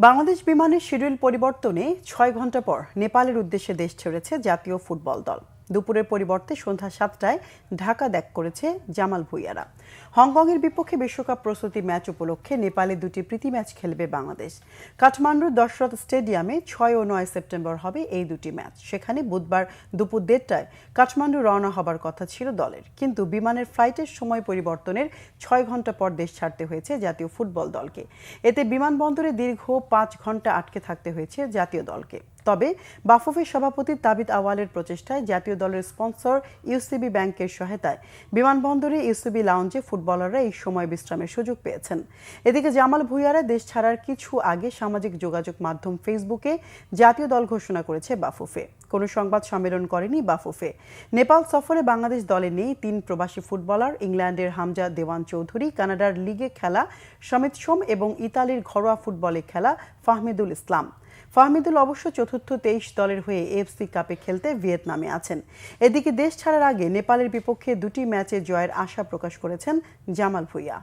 বাংলাদেশ বিমানের শিডিউল পরিবর্তনে ৬ ঘণ্টা পর নেপালের উদ্দেশ্যে দেশ ছেড়েছে জাতীয় ফুটবল দল। দুপুরের পরিবর্তে সন্ধ্যা ৭টায় ঢাকা ত্যাগ করেছে জামাল ভুঁইয়ারা। হংকংয়ের বিপক্ষে বিশ্বকাপ প্রস্তুতি ম্যাচ উপলক্ষে নেপালে দুটি প্রীতি ম্যাচ খেলবে বাংলাদেশ। কাঠমান্ডুর দশরথ স্টেডিয়ামে ৬ ও ৯ সেপ্টেম্বর হবে এই দুটি ম্যাচ। সেখানে বুধবার দুপুর ১:৩০টায় কাঠমান্ডু রওনা হবার কথা ছিল দলের, কিন্তু বিমানের ফ্লাইটের সময় পরিবর্তনের ৬ ঘণ্টা পর দেশ ছাড়তে হয়েছে জাতীয় ফুটবল দলকে। এতে বিমানবন্দরে দীর্ঘ ৫ ঘণ্টা আটকে থাকতে হয়েছে জাতীয় দলকে। তবে বাফুফের সভাপতি তাবিত আওয়ালের প্রচেষ্টায় জাতীয় দলের স্পন্সর ইউসিবি ব্যাংকের সহায়তায় বিমানবন্দরে ইউসিবি লাউঞ্জে ফুটবলাররা এই সময় বিশ্রামের সুযোগ পেয়েছেন। এদিকে জামাল ভুঁইয়ারা দেশ ছাড়ার কিছু আগে সামাজিক যোগাযোগ মাধ্যম ফেসবুকে জাতীয় দল ঘোষণা করেছে বাফুফে। কোনো সংবাদ সম্মেলন করেনি বাফুফে। নেপাল সফরে বাংলাদেশ দলে নেই ৩ প্রবাসী ফুটবলার, ইংল্যান্ডের হামজা দেওয়ান চৌধুরী, কানাডার লিগে খেলা সমিত সোম এবং ইতালির ঘরোয়া ফুটবলে খেলা ফাহমিদুল ইসলাম। ফাহমিদুল অবশ্য চতুর্থ ২৩ দলের হয়ে এএফসি কাপে খেলতে ভিয়েতনামে আছেন। এদিকে দেশ ছাড়ার আগে নেপালের বিপক্ষে দুটি ম্যাচে জয়ের আশা প্রকাশ করেছেন জামাল ভুঁইয়া।